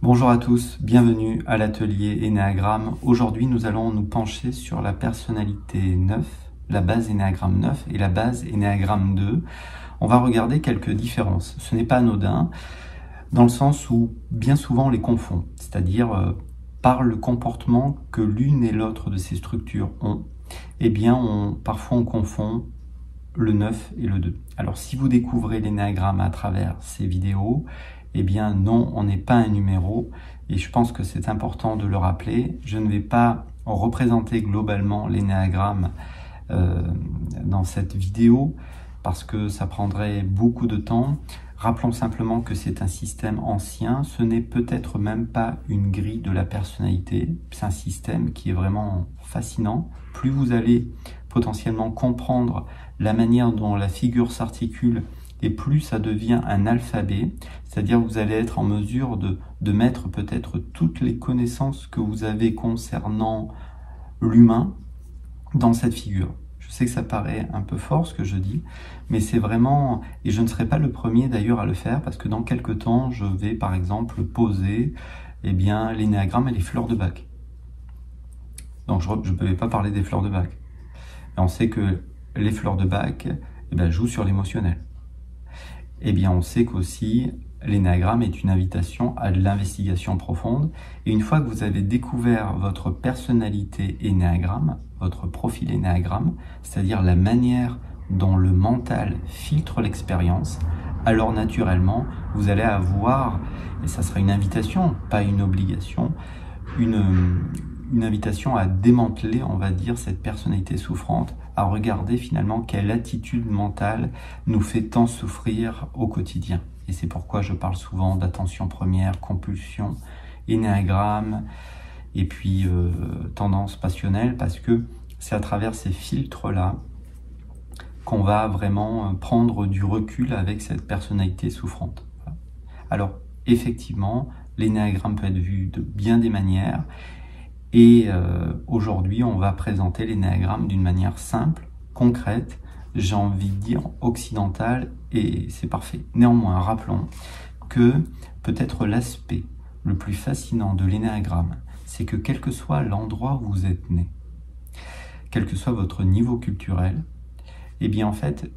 Bonjour à tous, bienvenue à l'atelier Énéagramme. Aujourd'hui, nous allons nous pencher sur la personnalité 9, la base Énéagramme 9 et la base Énéagramme 2. On va regarder quelques différences. Ce n'est pas anodin, dans le sens où bien souvent on les confond, c'est-à-dire par le comportement que l'une et l'autre de ces structures ont, parfois on confond le 9 et le 2. Alors si vous découvrez l'énéagramme à travers ces vidéos, non, on n'est pas un numéro, et je pense que c'est important de le rappeler. Je ne vais pas représenter globalement l'énéagramme dans cette vidéo, parce que ça prendrait beaucoup de temps. Rappelons simplement que c'est un système ancien, ce n'est peut-être même pas une grille de la personnalité, c'est un système qui est vraiment fascinant. Plus vous allez potentiellement comprendre la manière dont la figure s'articule, et plus ça devient un alphabet, c'est-à-dire vous allez être en mesure de mettre peut-être toutes les connaissances que vous avez concernant l'humain dans cette figure. Je sais que ça paraît un peu fort ce que je dis, mais c'est vraiment, et je ne serai pas le premier d'ailleurs à le faire, parce que dans quelques temps, je vais par exemple poser l'énéagramme et les fleurs de Bach. Donc je ne peux pas parler des fleurs de Bach. Et on sait que les fleurs de Bach jouent sur l'émotionnel. On sait qu'aussi l'énéagramme est une invitation à l'investigation profonde. Et une fois que vous avez découvert votre personnalité énéagramme, votre profil énéagramme, c'est-à-dire la manière dont le mental filtre l'expérience, alors naturellement, vous allez avoir, et ça sera une invitation, pas une obligation, une invitation à démanteler, on va dire, cette personnalité souffrante, à regarder finalement quelle attitude mentale nous fait tant souffrir au quotidien. Et c'est pourquoi je parle souvent d'attention première, compulsion, énéagramme, et puis tendance passionnelle, parce que c'est à travers ces filtres-là qu'on va vraiment prendre du recul avec cette personnalité souffrante. Alors, effectivement, l'énéagramme peut être vu de bien des manières, et aujourd'hui, on va présenter l'énéagramme d'une manière simple, concrète, j'ai envie de dire occidentale, et c'est parfait. Néanmoins, rappelons que peut-être l'aspect le plus fascinant de l'énéagramme, c'est que quel que soit l'endroit où vous êtes né, quel que soit votre niveau culturel, en fait,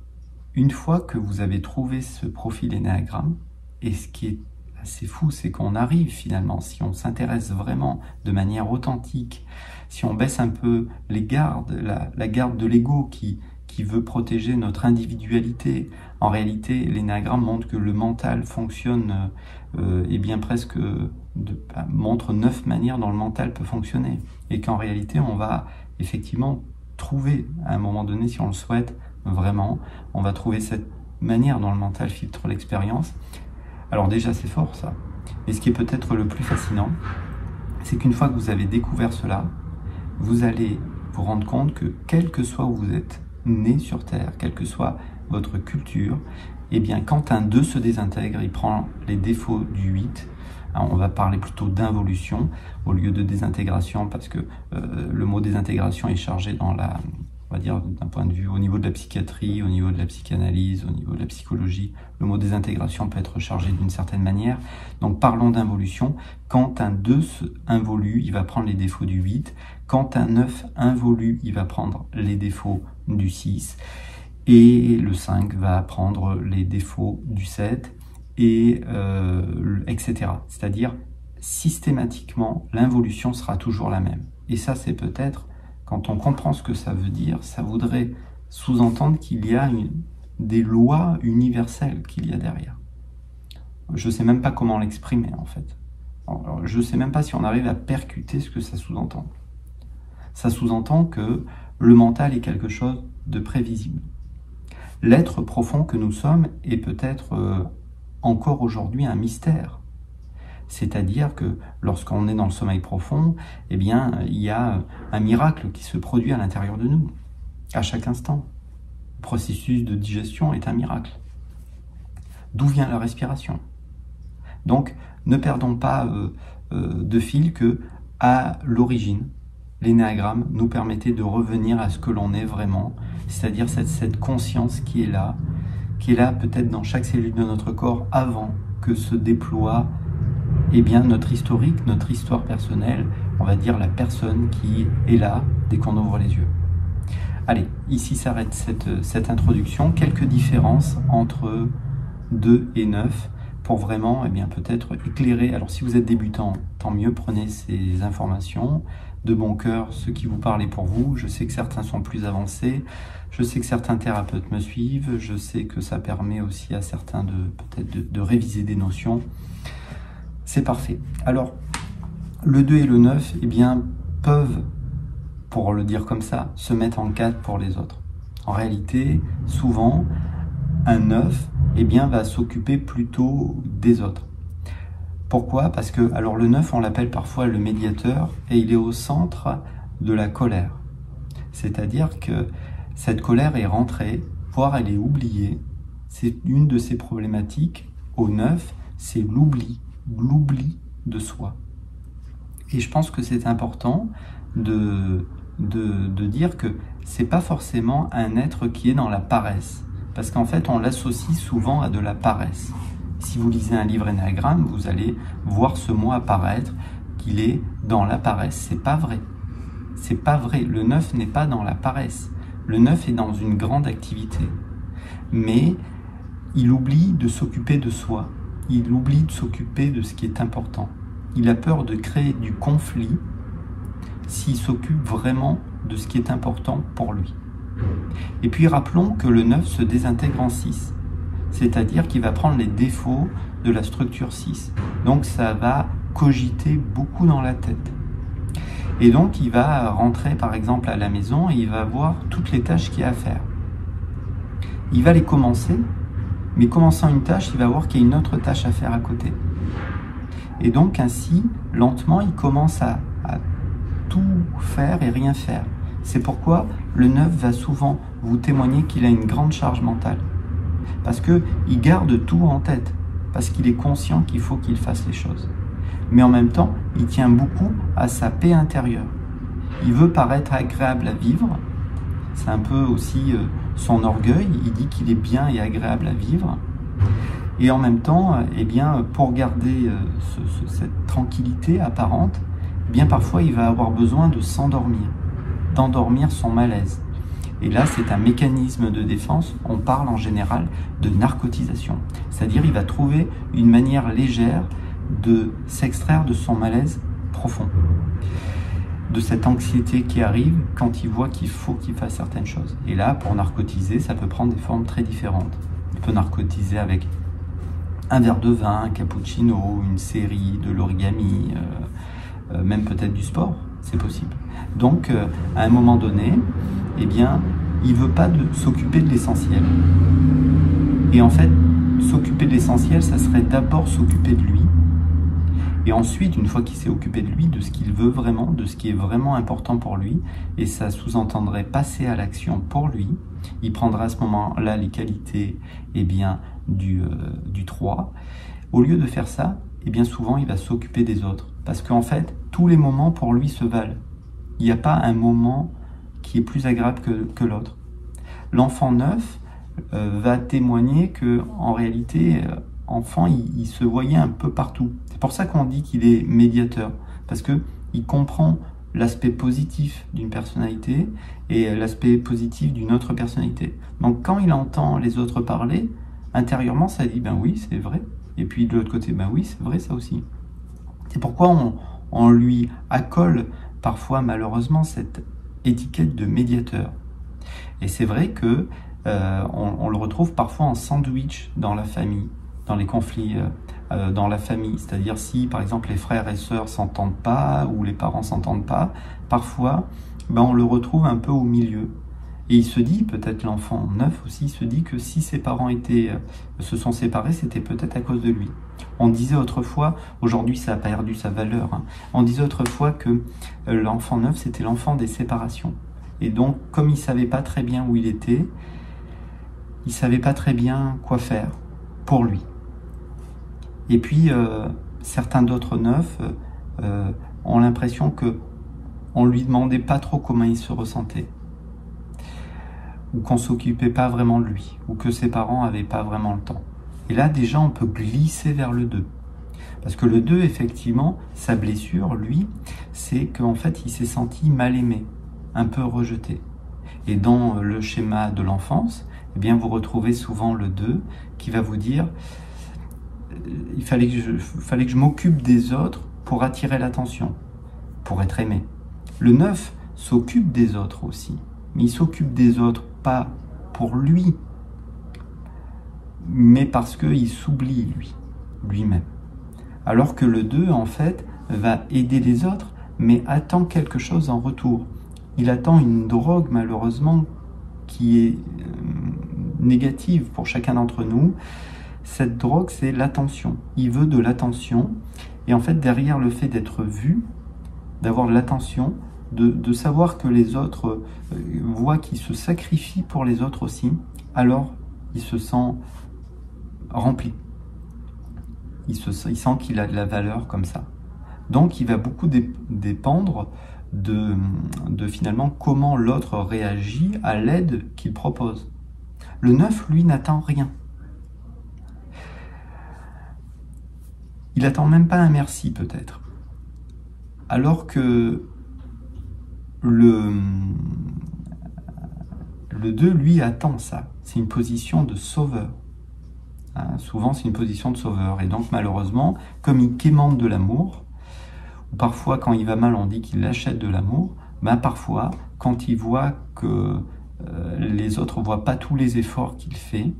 une fois que vous avez trouvé ce profil énéagramme, et ce qui est assez fou, c'est qu'on arrive finalement, si on s'intéresse vraiment de manière authentique, si on baisse un peu les gardes, la garde de l'ego qui veut protéger notre individualité. En réalité, l'énéagramme montre que le mental fonctionne, montre 9 manières dont le mental peut fonctionner. Et qu'en réalité, on va effectivement trouver, à un moment donné, si on le souhaite, vraiment, on va trouver cette manière dont le mental filtre l'expérience. Alors déjà, c'est fort ça. Mais ce qui est peut-être le plus fascinant, c'est qu'une fois que vous avez découvert cela, vous allez vous rendre compte que quel que soit où vous êtes né sur Terre, quelle que soit votre culture, quand un 2 se désintègre, il prend les défauts du 8. Alors, on va parler plutôt d'involution au lieu de désintégration, parce que le mot désintégration est chargé dans la... on va dire d'un point de vue au niveau de la psychiatrie, au niveau de la psychanalyse, au niveau de la psychologie, le mot désintégration peut être chargé d'une certaine manière. Donc parlons d'involution. Quand un 2 involue, il va prendre les défauts du 8. Quand un 9 involue, il va prendre les défauts du 6. Et le 5 va prendre les défauts du 7, etc. C'est-à-dire, systématiquement, l'involution sera toujours la même. Et ça, c'est peut-être... Quand on comprend ce que ça veut dire, ça voudrait sous-entendre qu'il y a des lois universelles qu'il y a derrière. Je ne sais même pas comment l'exprimer en fait. Alors, je ne sais même pas si on arrive à percuter ce que ça sous-entend. Ça sous-entend que le mental est quelque chose de prévisible. L'être profond que nous sommes est peut-être encore aujourd'hui un mystère. C'est-à-dire que lorsqu'on est dans le sommeil profond, il y a un miracle qui se produit à l'intérieur de nous, à chaque instant. Le processus de digestion est un miracle. D'où vient la respiration? Donc, ne perdons pas de fil que, à l'origine, l'énéagramme nous permettait de revenir à ce que l'on est vraiment, c'est-à-dire cette conscience qui est là peut-être dans chaque cellule de notre corps avant que se déploie eh bien notre historique, notre histoire personnelle, on va dire la personne qui est là dès qu'on ouvre les yeux. Allez, ici s'arrête cette introduction. Quelques différences entre 2 et 9 pour vraiment, eh bien, peut-être éclairer. Alors si vous êtes débutant, tant mieux, prenez ces informations de bon cœur, ce qui vous parle est pour vous. Je sais que certains sont plus avancés, je sais que certains thérapeutes me suivent, je sais que ça permet aussi à certains peut-être de réviser des notions. C'est parfait. Alors, le 2 et le 9, eh bien, peuvent, pour le dire comme ça, se mettre en 4 pour les autres. En réalité, souvent, un 9, eh bien, va s'occuper plutôt des autres. Pourquoi? Parce que, alors le 9, on l'appelle parfois le médiateur, et il est au centre de la colère. C'est-à-dire que cette colère est rentrée, voire elle est oubliée. C'est une de ces problématiques. Au 9, c'est l'oubli de soi. Et je pense que c'est important de dire que c'est pas forcément un être qui est dans la paresse. Parce qu'en fait, on l'associe souvent à de la paresse. Si vous lisez un livre énéagramme, vous allez voir ce mot apparaître, qu'il est dans la paresse. C'est pas vrai. C'est pas vrai. Le 9 n'est pas dans la paresse. Le 9 est dans une grande activité. Mais il oublie de s'occuper de soi. Il oublie de s'occuper de ce qui est important. Il a peur de créer du conflit s'il s'occupe vraiment de ce qui est important pour lui. Et puis rappelons que le 9 se désintègre en 6. C'est-à-dire qu'il va prendre les défauts de la structure 6. Donc ça va cogiter beaucoup dans la tête. Et donc il va rentrer par exemple à la maison et il va voir toutes les tâches qu'il y a à faire. Il va les commencer, mais commençant une tâche, il va voir qu'il y a une autre tâche à faire à côté. Et donc ainsi, lentement, il commence à tout faire et rien faire. C'est pourquoi le 9 va souvent vous témoigner qu'il a une grande charge mentale. Parce qu'il garde tout en tête, parce qu'il est conscient qu'il faut qu'il fasse les choses. Mais en même temps, il tient beaucoup à sa paix intérieure. Il veut paraître agréable à vivre, c'est un peu aussi son orgueil, il dit qu'il est bien et agréable à vivre. Et en même temps, eh bien, pour garder cette tranquillité apparente, eh bien, parfois il va avoir besoin de s'endormir, d'endormir son malaise. Et là, c'est un mécanisme de défense. On parle en général de narcotisation. C'est-à-dire, il va trouver une manière légère de s'extraire de son malaise profond, de cette anxiété qui arrive quand il voit qu'il faut qu'il fasse certaines choses. Et là, pour narcotiser, ça peut prendre des formes très différentes. Il peut narcotiser avec un verre de vin, un cappuccino, une série, de l'origami, même peut-être du sport, c'est possible. Donc, à un moment donné, eh bien, il ne veut pas s'occuper de l'essentiel. Et en fait, s'occuper de l'essentiel, ça serait d'abord s'occuper de lui. Et ensuite, une fois qu'il s'est occupé de lui, de ce qu'il veut vraiment, de ce qui est vraiment important pour lui, et ça sous-entendrait passer à l'action pour lui, il prendra à ce moment-là les qualités eh bien, du 3. Au lieu de faire ça, eh bien souvent il va s'occuper des autres. Parce qu'en fait, tous les moments pour lui se valent. Il n'y a pas un moment qui est plus agréable que l'autre. L'enfant 9 va témoigner que en réalité, enfant, il se voyait un peu partout. C'est pour ça qu'on dit qu'il est médiateur, parce que il comprend l'aspect positif d'une personnalité et l'aspect positif d'une autre personnalité. Donc quand il entend les autres parler, intérieurement, ça dit ben oui, c'est vrai. Et puis de l'autre côté, ben oui, c'est vrai ça aussi. C'est pourquoi on lui accole parfois malheureusement cette étiquette de médiateur. Et c'est vrai que on le retrouve parfois en sandwich dans la famille, dans les conflits dans la famille. C'est-à-dire si par exemple les frères et sœurs s'entendent pas ou les parents s'entendent pas, parfois ben, on le retrouve un peu au milieu. Et il se dit, peut-être l'enfant 9 aussi, se dit que si ses parents se sont séparés, c'était peut-être à cause de lui. On disait autrefois, aujourd'hui ça a perdu sa valeur, hein, on disait autrefois que l'enfant 9 c'était l'enfant des séparations. Et donc, comme il ne savait pas très bien où il était, il ne savait pas très bien quoi faire pour lui. Et puis, certains d'autres 9 ont l'impression qu'on ne lui demandait pas trop comment il se ressentait, ou qu'on ne s'occupait pas vraiment de lui, ou que ses parents n'avaient pas vraiment le temps. Et là, déjà, on peut glisser vers le 2. Parce que le 2, effectivement, sa blessure, lui, c'est qu'en fait, il s'est senti mal aimé, un peu rejeté. Et dans le schéma de l'enfance, eh bien, vous retrouvez souvent le 2 qui va vous dire « il fallait que je m'occupe des autres pour attirer l'attention, pour être aimé ». Le 9 s'occupe des autres aussi, mais il s'occupe des autres pas pour lui, mais parce qu'il s'oublie lui-même. Alors que le 2, en fait, va aider les autres, mais attend quelque chose en retour. Il attend une drogue, malheureusement, qui est négative pour chacun d'entre nous. Cette drogue, c'est l'attention. Il veut de l'attention. Et en fait, derrière le fait d'être vu, d'avoir de l'attention, de savoir que les autres voient qu'il se sacrifie pour les autres aussi, alors il se sent rempli. Il sent qu'il a de la valeur comme ça. Donc il va beaucoup dépendre de finalement comment l'autre réagit à l'aide qu'il propose. Le 9, lui, n'attend rien. Il n'attend même pas un merci peut-être. Alors que le 2, lui, attend ça. C'est une position de sauveur. Souvent, c'est une position de sauveur. Et donc, malheureusement, comme il quémande de l'amour, ou parfois, quand il va mal, on dit qu'il achète de l'amour, ben parfois, quand il voit que les autres ne voient pas tous les efforts qu'il fait,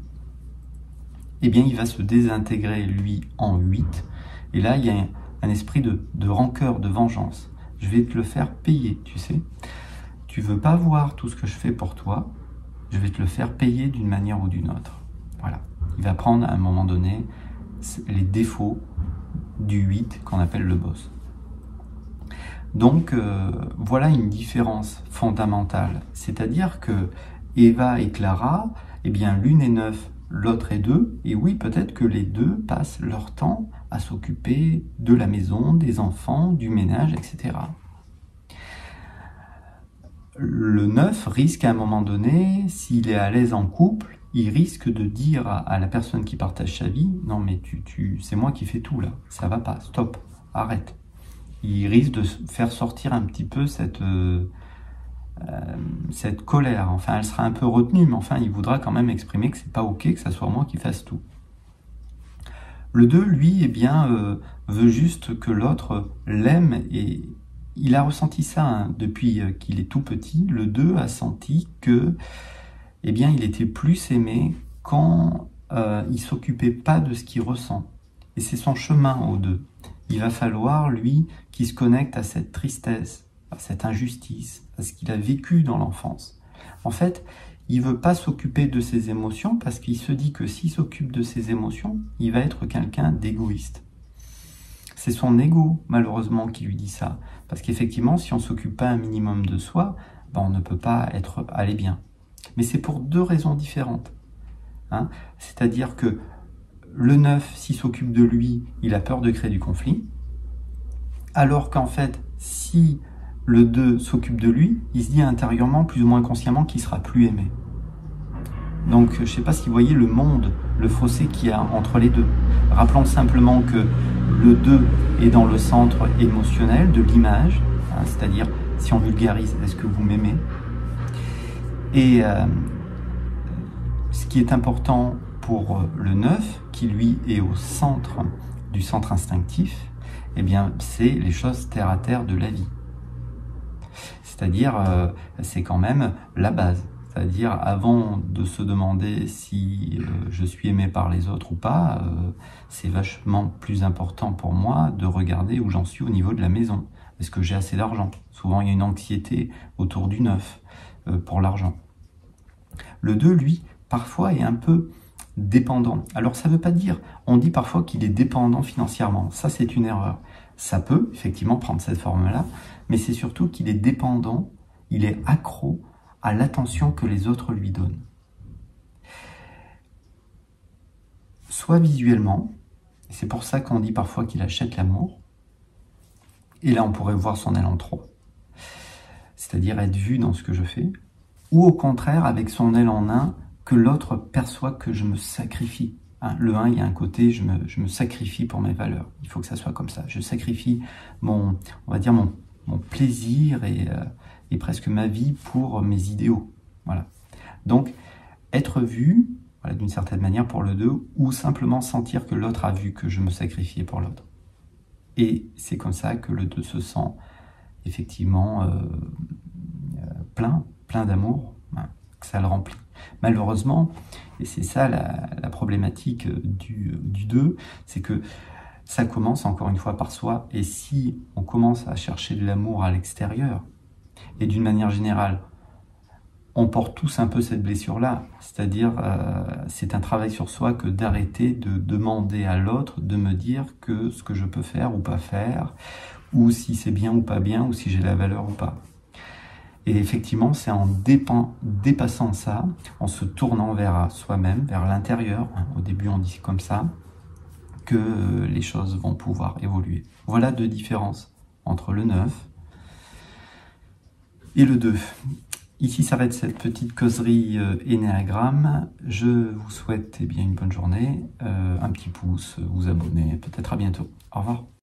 eh bien, il va se désintégrer, lui, en 8. Et là, il y a un esprit de rancœur, de vengeance. Je vais te le faire payer, tu sais. Tu veux pas voir tout ce que je fais pour toi, je vais te le faire payer d'une manière ou d'une autre. Voilà. Il va prendre à un moment donné les défauts du 8 qu'on appelle le boss. Donc voilà une différence fondamentale. C'est-à-dire que Eva et Clara, eh bien l'une est 9, l'autre est 2, et oui, peut-être que les deux passent leur temps à s'occuper de la maison, des enfants, du ménage, etc. Le 9 risque à un moment donné, s'il est à l'aise en couple, il risque de dire à la personne qui partage sa vie « Non mais c'est moi qui fais tout là, ça va pas, stop, arrête ». Il risque de faire sortir un petit peu cette colère. Enfin, elle sera un peu retenue, mais enfin, il voudra quand même exprimer que c'est pas ok, que ça soit moi qui fasse tout. Le 2, lui, eh bien, veut juste que l'autre l'aime, et il a ressenti ça depuis qu'il est tout petit. Le 2 a senti que, eh bien, il était plus aimé quand il s'occupait pas de ce qu'il ressent. Et c'est son chemin au 2. Il va falloir, lui, qu'il se connecte à cette tristesse, à cette injustice, à ce qu'il a vécu dans l'enfance. En fait, il ne veut pas s'occuper de ses émotions parce qu'il se dit que s'il s'occupe de ses émotions, il va être quelqu'un d'égoïste. C'est son ego, malheureusement, qui lui dit ça. Parce qu'effectivement, si on ne s'occupe pas un minimum de soi, ben on ne peut pas aller bien. Mais c'est pour deux raisons différentes. C'est-à-dire que le 9, s'il s'occupe de lui, il a peur de créer du conflit. Alors qu'en fait, si le 2 s'occupe de lui, il se dit intérieurement, plus ou moins consciemment, qu'il sera plus aimé. Donc, je ne sais pas si vous voyez le monde, le fossé qu'il y a entre les deux. Rappelons simplement que le 2 est dans le centre émotionnel de l'image, c'est-à-dire, si on vulgarise, est-ce que vous m'aimez? Et ce qui est important pour le 9, qui lui est au centre du centre instinctif, eh bien, c'est les choses terre à terre de la vie. C'est-à-dire, c'est quand même la base. C'est-à-dire, avant de se demander si je suis aimé par les autres ou pas, c'est vachement plus important pour moi de regarder où j'en suis au niveau de la maison. Est-ce que j'ai assez d'argent? Souvent, il y a une anxiété autour du 9 pour l'argent. Le 2, lui, parfois est un peu dépendant. Alors, ça ne veut pas dire, on dit parfois qu'il est dépendant financièrement. Ça, c'est une erreur. Ça peut effectivement prendre cette forme-là, mais c'est surtout qu'il est dépendant, il est accro à l'attention que les autres lui donnent. Soit visuellement, et c'est pour ça qu'on dit parfois qu'il achète l'amour, et là on pourrait voir son aile en 3, c'est-à-dire être vu dans ce que je fais, ou au contraire avec son aile en 1, que l'autre perçoit que je me sacrifie, Hein, le 1, il y a un côté, je me sacrifie pour mes valeurs. Il faut que ça soit comme ça. Je sacrifie on va dire mon plaisir et presque ma vie pour mes idéaux. Voilà. Donc, être vu, voilà, d'une certaine manière pour le 2, ou simplement sentir que l'autre a vu que je me sacrifiais pour l'autre. Et c'est comme ça que le 2 se sent effectivement plein d'amour, hein, que ça le remplit. Malheureusement, et c'est ça la problématique du 2, c'est que ça commence encore une fois par soi, et si on commence à chercher de l'amour à l'extérieur, et d'une manière générale, on porte tous un peu cette blessure-là, c'est-à-dire c'est un travail sur soi que d'arrêter de demander à l'autre de me dire que ce que je peux faire ou pas faire, ou si c'est bien ou pas bien, ou si j'ai la valeur ou pas. Et effectivement, c'est en dépassant ça, en se tournant vers soi-même, vers l'intérieur, hein, au début on dit comme ça, que les choses vont pouvoir évoluer. Voilà deux différences entre le 9 et le 2. Ici s'arrête cette petite causerie énéagramme. Je vous souhaite une bonne journée, un petit pouce, vous abonner, peut-être à bientôt. Au revoir.